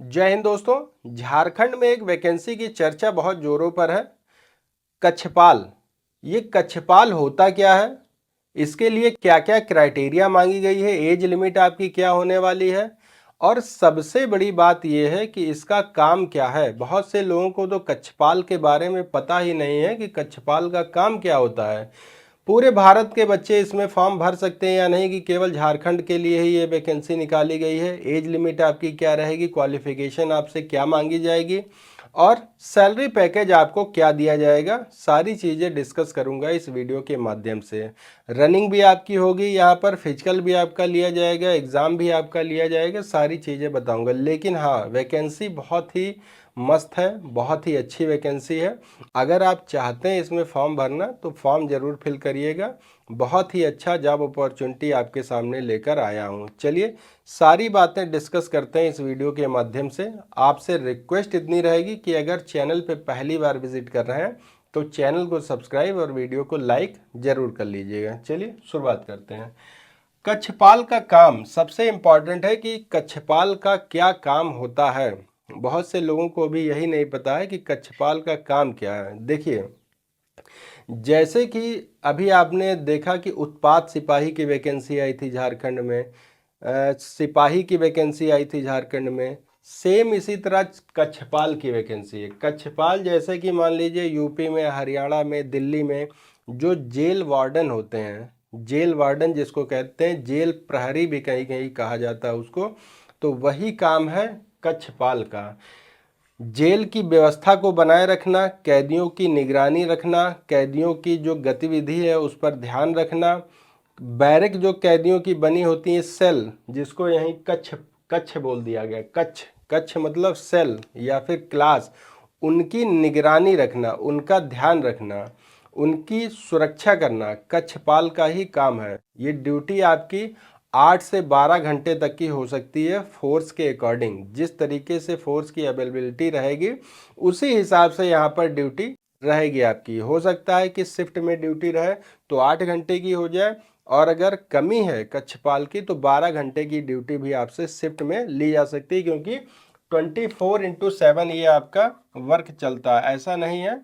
जय हिंद दोस्तों। झारखंड में एक वैकेंसी की चर्चा बहुत जोरों पर है। कक्षपाल। ये कक्षपाल होता क्या है, इसके लिए क्या क्या क्राइटेरिया मांगी गई है, एज लिमिट आपकी क्या होने वाली है, और सबसे बड़ी बात यह है कि इसका काम क्या है। बहुत से लोगों को तो कक्षपाल के बारे में पता ही नहीं है कि कक्षपाल का काम क्या होता है। पूरे भारत के बच्चे इसमें फॉर्म भर सकते हैं या नहीं, कि केवल झारखंड के लिए ही ये वैकेंसी निकाली गई है, एज लिमिट आपकी क्या रहेगी, क्वालिफिकेशन आपसे क्या मांगी जाएगी, और सैलरी पैकेज आपको क्या दिया जाएगा, सारी चीज़ें डिस्कस करूंगा इस वीडियो के माध्यम से। रनिंग भी आपकी होगी, यहाँ पर फिजिकल भी आपका लिया जाएगा, एग्ज़ाम भी आपका लिया जाएगा, सारी चीज़ें बताऊंगा। लेकिन हाँ, वैकेंसी बहुत ही मस्त है, बहुत ही अच्छी वैकेंसी है। अगर आप चाहते हैं इसमें फॉर्म भरना तो फॉर्म ज़रूर फिल करिएगा। बहुत ही अच्छा जॉब अपॉर्चुनिटी आपके सामने लेकर आया हूँ। चलिए सारी बातें डिस्कस करते हैं इस वीडियो के माध्यम से। आपसे रिक्वेस्ट इतनी रहेगी कि अगर चैनल पे पहली बार विजिट कर रहे हैं तो चैनल को सब्सक्राइब और वीडियो को लाइक ज़रूर कर लीजिएगा। चलिए शुरुआत करते हैं। कक्षपाल का काम सबसे इम्पॉर्टेंट है कि कक्षपाल का क्या काम होता है। बहुत से लोगों को भी यही नहीं पता है कि कक्षपाल का काम क्या है। देखिए, जैसे कि अभी आपने देखा कि उत्पाद सिपाही की वैकेंसी आई थी झारखंड में, सिपाही की वैकेंसी आई थी झारखंड में, सेम इसी तरह कक्षपाल की वैकेंसी है। कक्षपाल जैसे कि मान लीजिए यूपी में, हरियाणा में, दिल्ली में जो जेल वार्डन होते हैं, जेल वार्डन जिसको कहते हैं, जेल प्रहरी भी कहीं कहीं कहा जाता है उसको, तो वही काम है कक्षपाल का। जेल की व्यवस्था को बनाए रखना, कैदियों की निगरानी रखना, कैदियों की जो गतिविधि है उस पर ध्यान रखना, बैरक जो कैदियों की बनी होती है, सेल जिसको यहीं कक्ष कक्ष बोल दिया गया, कक्ष कक्ष मतलब सेल या फिर क्लास, उनकी निगरानी रखना, उनका ध्यान रखना, उनकी सुरक्षा करना कक्षपाल का ही काम है। ये ड्यूटी आपकी 8 से 12 घंटे तक की हो सकती है, फोर्स के अकॉर्डिंग। जिस तरीके से फोर्स की अवेलेबिलिटी रहेगी उसी हिसाब से यहाँ पर ड्यूटी रहेगी आपकी। हो सकता है कि शिफ्ट में ड्यूटी रहे तो 8 घंटे की हो जाए, और अगर कमी है कक्षपाल की तो 12 घंटे की ड्यूटी भी आपसे शिफ्ट में ली जा सकती है, क्योंकि 24/7 ये आपका वर्क चलता है। ऐसा नहीं है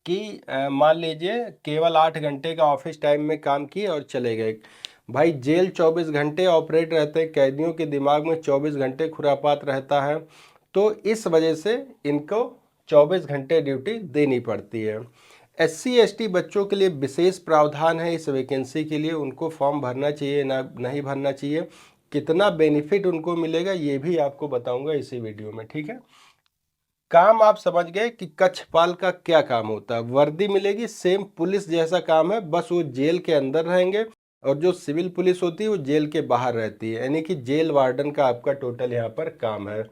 कि मान लीजिए केवल 8 घंटे का ऑफिस टाइम में काम किए और चले गए। भाई जेल 24 घंटे ऑपरेट रहते हैं, कैदियों के दिमाग में 24 घंटे खुरापात रहता है, तो इस वजह से इनको 24 घंटे ड्यूटी देनी पड़ती है। SC ST बच्चों के लिए विशेष प्रावधान है इस वैकेंसी के लिए। उनको फॉर्म भरना चाहिए ना नहीं भरना चाहिए, कितना बेनिफिट उनको मिलेगा ये भी आपको बताऊंगा इसी वीडियो में, ठीक है। काम आप समझ गए कि कक्षपाल का क्या काम होता है। वर्दी मिलेगी, सेम पुलिस जैसा काम है, बस वो जेल के अंदर रहेंगे, और जो सिविल पुलिस होती है वो जेल के बाहर रहती है, यानी कि जेल वार्डन का आपका टोटल यहाँ पर काम है।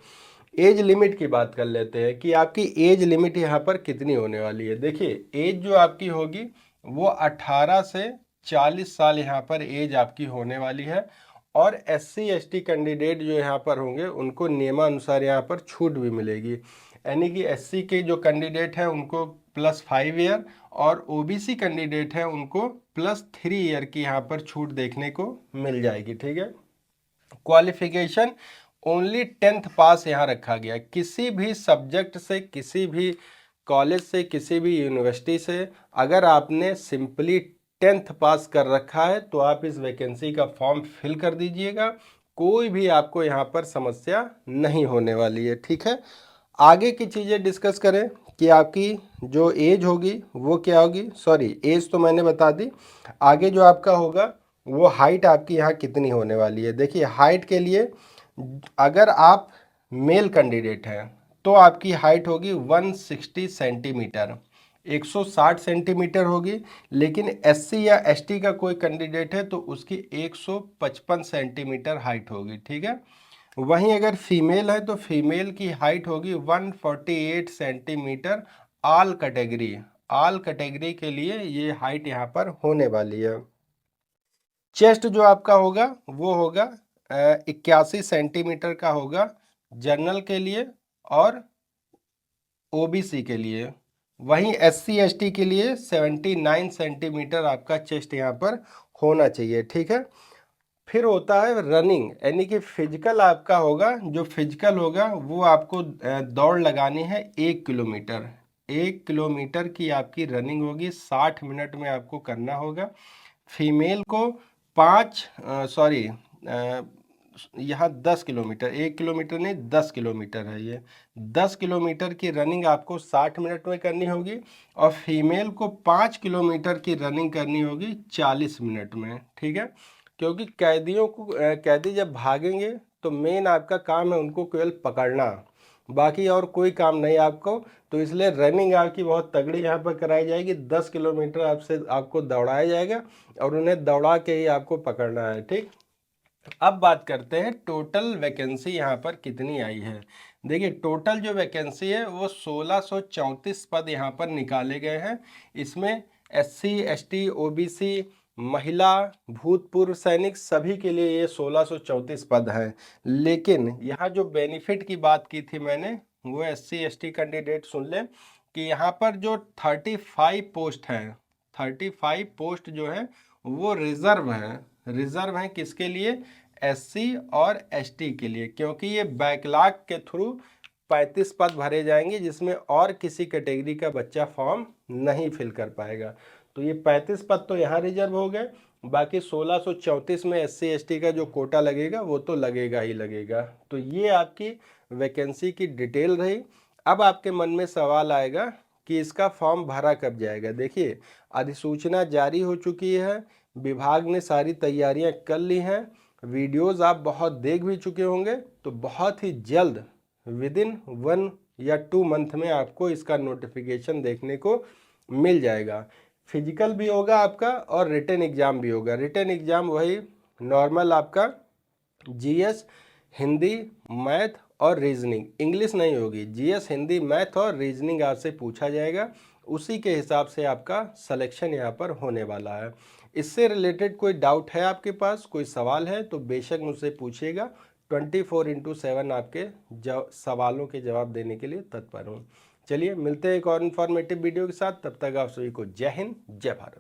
एज लिमिट की बात कर लेते हैं कि आपकी एज लिमिट यहाँ पर कितनी होने वाली है। देखिए, एज जो आपकी होगी वो 18 से 40 साल यहाँ पर एज आपकी होने वाली है। और SC ST कैंडिडेट जो यहाँ पर होंगे उनको नियमानुसार यहाँ पर छूट भी मिलेगी, यानी कि SC के जो कैंडिडेट हैं उनको +5 ईयर, और OBC कैंडिडेट हैं उनको +3 ईयर की यहाँ पर छूट देखने को मिल जाएगी, ठीक है। क्वालिफिकेशन ओनली 10th पास यहाँ रखा गया। किसी भी सब्जेक्ट से, किसी भी कॉलेज से, किसी भी यूनिवर्सिटी से अगर आपने सिंपली 10th पास कर रखा है तो आप इस वैकेंसी का फॉर्म फिल कर दीजिएगा। कोई भी आपको यहाँ पर समस्या नहीं होने वाली है, ठीक है। आगे की चीज़ें डिस्कस करें कि आपकी जो एज होगी वो क्या होगी। सॉरी, एज तो मैंने बता दी। आगे जो आपका होगा वो हाइट आपकी यहाँ कितनी होने वाली है। देखिए, हाइट के लिए अगर आप मेल कैंडिडेट हैं तो आपकी हाइट होगी 160 सेंटीमीटर, 160 सेंटीमीटर होगी। लेकिन SC या ST का कोई कैंडिडेट है तो उसकी 155 सेंटीमीटर हाइट होगी, ठीक है। वहीं अगर फीमेल है तो फीमेल की हाइट होगी 148 सेंटीमीटर। ऑल कैटेगरी के लिए ये हाइट यहाँ पर होने वाली है। चेस्ट जो आपका होगा वो होगा 81 सेंटीमीटर का होगा जनरल के लिए और OBC के लिए। वहीं SC ST के लिए 79 सेंटीमीटर आपका चेस्ट यहाँ पर होना चाहिए, ठीक है। फिर होता है रनिंग, यानी कि फिजिकल आपका होगा, जो फिजिकल होगा वो आपको दौड़ लगानी है 1 किलोमीटर। 1 किलोमीटर की आपकी रनिंग होगी, 60 मिनट में आपको करना होगा। फीमेल को 5 यहाँ 10 किलोमीटर, 1 किलोमीटर नहीं 10 किलोमीटर है ये। 10 किलोमीटर की रनिंग आपको 60 मिनट में करनी होगी, और फीमेल को 5 किलोमीटर की रनिंग करनी होगी 40 मिनट में। ठीक है, क्योंकि कैदियों को कैदी जब भागेंगे तो मेन आपका काम है उनको केवल पकड़ना, बाकी और कोई काम नहीं आपको। तो इसलिए रनिंग आपकी बहुत तगड़ी यहाँ पर कराई जाएगी, 10 किलोमीटर आपको दौड़ाया जाएगा और उन्हें दौड़ा के ही आपको पकड़ना है। ठीक, अब बात करते हैं टोटल वैकेंसी यहाँ पर कितनी आई है। देखिए टोटल जो वैकेंसी है वो 1634 पद यहाँ पर निकाले गए हैं। इसमें SC ST OBC, महिला, भूतपूर्व सैनिक, सभी के लिए ये 1634 पद हैं। लेकिन यहाँ जो बेनिफिट की बात की थी मैंने, वो SC ST कैंडिडेट सुन लें कि यहाँ पर जो 35 पोस्ट हैं, 35 पोस्ट जो है वो रिजर्व हैं। रिजर्व हैं किसके लिए? SC और ST के लिए, क्योंकि ये बैकलॉग के थ्रू 35 पद भरे जाएंगे जिसमें और किसी कैटेगरी का बच्चा फॉर्म नहीं फिल कर पाएगा। तो ये 35 पद तो यहाँ रिजर्व हो गए, बाकी 1634 में SC ST का जो कोटा लगेगा वो तो लगेगा ही लगेगा। तो ये आपकी वैकेंसी की डिटेल रही। अब आपके मन में सवाल आएगा कि इसका फॉर्म भरा कब जाएगा। देखिए अधिसूचना जारी हो चुकी है, विभाग ने सारी तैयारियां कर ली हैं, वीडियोस आप बहुत देख भी चुके होंगे। तो बहुत ही जल्द विदिन 1 या 2 मंथ में आपको इसका नोटिफिकेशन देखने को मिल जाएगा। फिजिकल भी होगा आपका और रिटन एग्ज़ाम भी होगा। रिटन एग्ज़ाम वही नॉर्मल आपका GS, हिंदी, मैथ और रीजनिंग, इंग्लिश नहीं होगी। GS, हिंदी, मैथ और रीजनिंग आपसे पूछा जाएगा, उसी के हिसाब से आपका सिलेक्शन यहाँ पर होने वाला है। इससे रिलेटेड कोई डाउट है आपके पास, कोई सवाल है तो बेशक मुझसे पूछिएगा। 24/7 आपके सवालों के जवाब देने के लिए तत्पर हूँ। चलिए मिलते हैं एक और इन्फॉर्मेटिव वीडियो के साथ, तब तक आप सभी को जय हिंद, जय भारत।